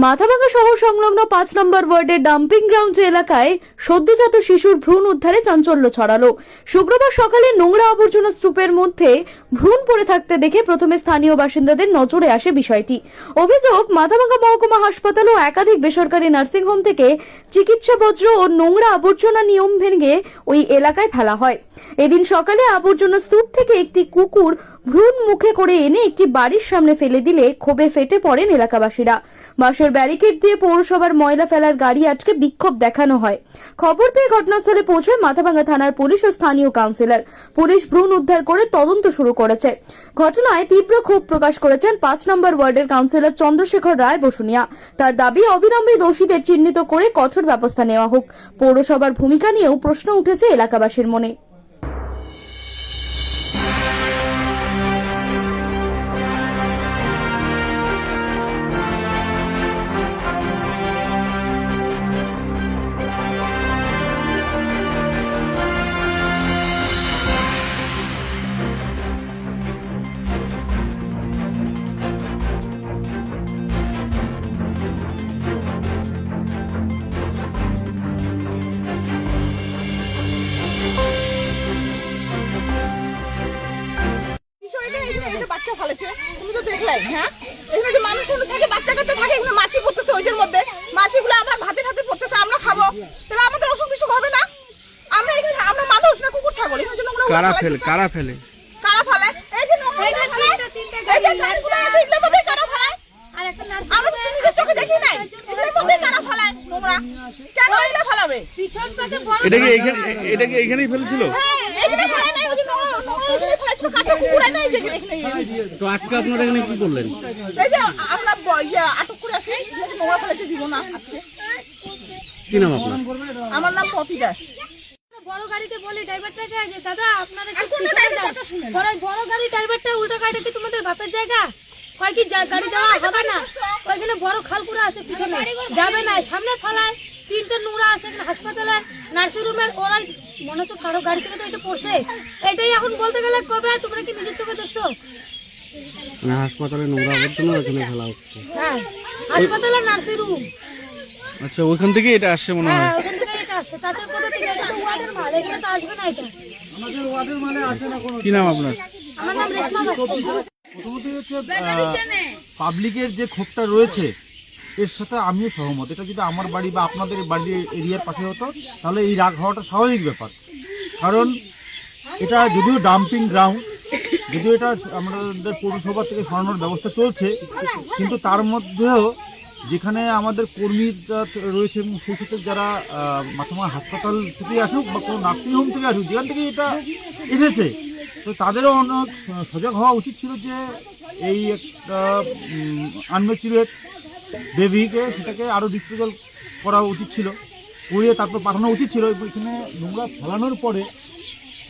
মাথাভাঙ্গা শহর সংলগ্ন ৫ নম্বর ওয়ার্ডের ডাম্পিং গ্রাউন্ড এলাকায় সদ্যজাত শিশুর ভ্রূণ উদ্ধারে চাঞ্চল্য ছড়ালো। শুক্রবার সকালে নোংরা আবর্জনা স্তূপের মধ্যে ভ্রূণ পড়ে থাকতে দেখে প্রথমে স্থানীয় বাসিন্দাদের নজরে আসে বিষয়টি। অভিযোগ, মাথাভাঙ্গা মহকুমা হাসপাতাল ও একাধিক বেসরকারি নার্সিংহোম থেকে চিকিৎসা বর্জ্য ও নোংরা আবর্জনা নিয়ম ভেঙে ওই এলাকায় ফেলা হয়। এদিন সকালে আবর্জনা স্তূপ থেকে একটি কুকুর ভ্রূণ মুখে করে এনে একটি বাড়ির সামনে ফেলে দিলে ক্ষোভে ফেটে পড়েন এলাকাবাসীরা। বাঁশের ব্যারিকেড দিয়ে পৌরসভার ময়লা ফেলার গাড়ি আটকে বিক্ষোভ দেখানো হয়। খবর পেয়ে ঘটনাস্থলে পৌঁছায় মাথাভাঙ্গা থানার পুলিশ ও স্থানীয় কাউন্সিলর। পুলিশ ভ্রূণ উদ্ধার করে তদন্ত শুরু করেছে। ঘটনায় তীব্র ক্ষোভ প্রকাশ করেছেন ৫ নম্বর ওয়ার্ডের কাউন্সিলর চন্দ্রশেখর রায় বসুনিয়া। তার দাবি, অবিলম্বে দোষীদের চিহ্নিত করে কঠোর ব্যবস্থা নেওয়া হোক। পৌরসভার ভূমিকা নিয়েও প্রশ্ন উঠেছে এলাকাবাসীর মনে। বাচ্চা ফেলেছে, তুমি তো দেখলাই। হ্যাঁ, এখানে যে মানুষ থাকে, বাচ্চা কাচ্চা থাকে, এখানে মাছি পড়তেছে, ওইটার মধ্যে মাছিগুলো আবার ভাতে ভাতে পড়তেছে, আমরা খাবো, তাহলে আমাদের অসুখ বিসুখ হবে না? আমরা এখানে আমরা মানুষ না কুকুর ছাগল? এখানে যে নোংরা কারা ফেলে এই যে নোংরা ফেলে, এই যে গাড়িগুলো আছে, এগুলোর মধ্যে কারা ফেলায়? আমরা তো নিজের চোখে দেখি নাই, এগুলোর মধ্যে কারা ফেলায় নোংরা? কেন এগুলো ফেলাবে? এটা কি এইখানেই ফেলেছিল? হ্যাঁ, এখানে ফেলায় নাই, ওই যে নোংরা এখানে ফেলাছিল, কাঁচা কুকুর নাই যে এখানে। তো আজকে আপনারা এখানে কি করলেন? এই যে আমরা আটক করে আছি, নোংরা ফেলেছে দিব না আজকে। কি নাম আপনার? আমার নাম পপি দাস। বড় গাড়িকে বলি ড্রাইভারটাকে যে দাদা আপনারা একটু পিছনে যান। বড় গাড়ি ড্রাইভারটা উল্টো গাড়িটা কি তোমাদের বাপের জায়গা? কয় কি গাড়ি যাওয়া হবে না? ওইখানে বড় খালপুরা আছে, পিছনে যাবে না, সামনে ফেলায়। 3টে নোংরা আছে হাসপাতালে, নার্সিংহোমের, ওরাই মনে তো কারো গাড়ি থেকে তো এটা পড়ছে। এটাই এখন বলতে গেলে কবে তোমরা কি নিজের চোখে দেখছো? না, হাসপাতালে নোংরা আবর্জনা ওখানে ফেলা হচ্ছে। হ্যাঁ, হাসপাতালে নার্সিংহোম। আচ্ছা, ওখান থেকে এটা আসছে মনে হয়। হ্যাঁ, ওখান থেকে এটা আসছে। তাতে কোথা থেকে? এটা তো ওয়ার্ডের মাল, এখানে তো আসবে না। এটা আমাদের ওয়ার্ডের মানে আসে না কোনো। কি নাম আপনার? আমার নাম রেশমা বাস্কো। প্রথমত হচ্ছে পাবলিকের যে ক্ষোভটা রয়েছে এর সাথে আমিও সহমত। এটা যদি আমার বাড়ি বা আপনাদের বাড়ির এরিয়ার পাশে হতো তাহলে এই রাগ হওয়াটা স্বাভাবিক ব্যাপার। কারণ এটা যদিও ডাম্পিং গ্রাউন্ড, যদিও এটা আমাদের পৌরসভা থেকে সরানোর ব্যবস্থা চলছে, কিন্তু তার মধ্যেও যেখানে আমাদের কর্মীরা রয়েছে এবং সেই সাথে যারা মাথাভাঙ্গা হাসপাতাল থেকে আসুক বা কোনো নার্সিংহোম থেকে আসুক, যেখান থেকে এটা এসেছে, তো তাদেরও অনেক সজাগ হওয়া উচিত ছিল যে এই একটা আনম্যাচুরেট বেবিকে সেটাকে আরও ডিসপোজাল করা উচিত ছিল, করিয়ে তারপর পাঠানো উচিত ছিল। এখানে নোংরা ফেলানোর পরে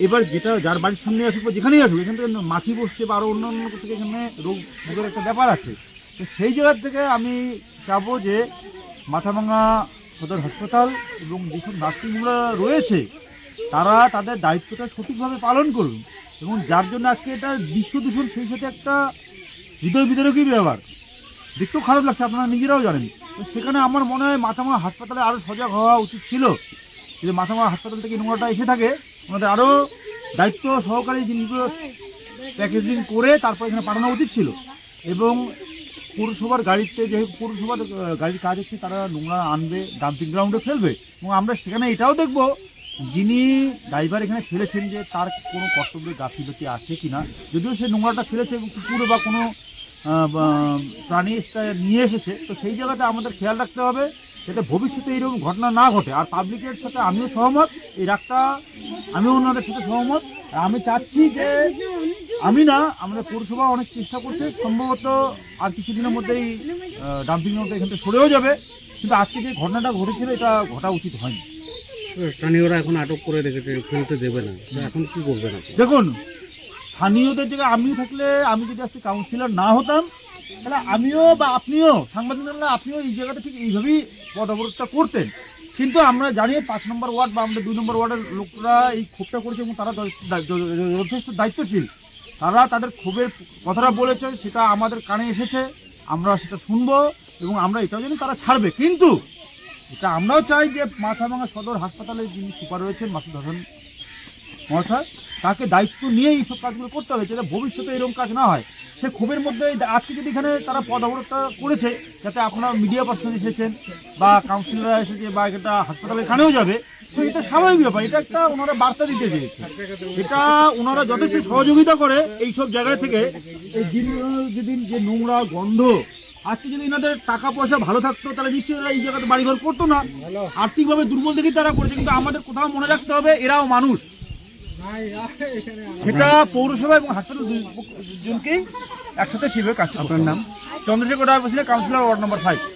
এবার যেটা যার বাড়ির সামনে আসুক বা যেখানেই আসুক, এখান থেকে মাছি বসছে বা আরও অন্যান্য থেকে এখানে রোগের একটা ব্যাপার আছে। তো সেই জায়গার থেকে আমি চাবো যে মাথাভাঙ্গা সদর হাসপাতাল এবং যেসব নার্সিংহোমরা রয়েছে তারা তাদের দায়িত্বটা সঠিকভাবে পালন করুন, এবং যার জন্য আজকে এটা বিশ্ব দূষণ, সেই সাথে একটা হৃদয় বিদারকী ব্যাপার, দেখতেও খারাপ লাগছে, আপনারা নিজেরাও জানেন। তো সেখানে আমার মনে হয় মাথাভাঙ্গা হাসপাতালে আরও সজাগ হওয়া উচিত ছিল। যদি মাথাভাঙ্গা হাসপাতাল থেকে নোংরাটা এসে থাকে, আমাদের আরও দায়িত্ব সহকারে জিনিসগুলো প্যাকেজিং করে তারপর এখানে পাঠানো উচিত ছিল। এবং পৌরসভার গাড়িতে, যেহেতু পৌরসভার গাড়ির কাজ হচ্ছে, তারা নোংরা আনবে, ডাম্পিং গ্রাউন্ডে ফেলবে, এবং আমরা সেখানে এটাও দেখব যিনি ড্রাইভার এখানে ফেলেছেন যে তার কোনো কর্তব্যের গাফিলতি আছে কি না। যদিও সে নোংরাটা ফেলেছে কুকুর বা কোনো প্রাণী নিয়ে এসেছে, তো সেই জায়গাতে আমাদের খেয়াল রাখতে হবে যাতে ভবিষ্যতে এইরকম ঘটনা না ঘটে। আর পাবলিকের সাথে আমিও সহমত, এই রাগটা আমিও ওনাদের সাথে সহমত। আমি চাচ্ছি যে আমাদের পৌরসভা অনেক চেষ্টা করছে, সম্ভবত আর কিছুদিনের মধ্যেই ডাম্পিং গ্রাউন্ডটা এখান থেকে সরেও যাবে, কিন্তু আজকে যে ঘটনাটা ঘটেছিল এটা ঘটা উচিত হয়নি। স্থানীয়রা এখন আটক করে রেখেছে, ফেলতে দেবে না, এখন কি করবেন? দেখুন, স্থানীয়দের জায়গায় আমিও থাকলে, আমি যদি আজকে কাউন্সিলর না হতাম, তাহলে আমিও বা আপনিও সাংবাদিক, আপনিও এই জায়গাতে ঠিক এইভাবেই পদ অবরোধটা করতেন। কিন্তু আমরা জানি ৫ নম্বর ওয়ার্ড বা আমাদের 2 নম্বর ওয়ার্ডের লোকরা এই ক্ষোভটা করেছে এবং তারা যথেষ্ট দায়িত্বশীল। তারা তাদের ক্ষোভের কথাটা বলেছে, সেটা আমাদের কানে এসেছে, আমরা সেটা শুনবো এবং আমরা এটাও জানি তারা ছাড়বে, কিন্তু এটা আমরাও চাই যে মাথাভাঙা সদর হাসপাতালে যিনি সুপার রয়েছেন মাসুদ হাসান মহাশয়, তাকে দায়িত্ব নিয়ে এইসব কাজগুলো করতে হবে যাতে ভবিষ্যতে এরকম কাজ না হয়। সে ক্ষোভের মধ্যে আজকে যদি এখানে তারা পদ অবরোধটা করেছে, যাতে আপনারা মিডিয়া পার্সন এসেছেন বা কাউন্সিলররা এসেছে বা এটা হাসপাতালে এখানেও যাবে, তো এটা স্বাভাবিক ব্যাপার। এটা একটা ওনারা বার্তা দিতে চেয়েছে, এটা ওনারা যথেষ্ট সহযোগিতা করে এইসব জায়গা থেকে। এই যেদিন যে নোংরা গন্ধ, আজকে যদি এনাদের টাকা পয়সা ভালো থাকতো তাহলে নিশ্চয়ই এরা এই জায়গাতে বাড়িঘর করতো না। আর্থিকভাবে দুর্বল দেখেই তারা করেছে, কিন্তু আমাদের কোথাও মনে রাখতে হবে এরাও মানুষ। সেটা পৌরসভা এবং হাসপাতাল দুজনকেই একসাথে সেভাবে কাজ। আপনার নাম? চন্দ্রশেখর রায় বসলে, কাউন্সিলর ওয়ার্ড নম্বর 5।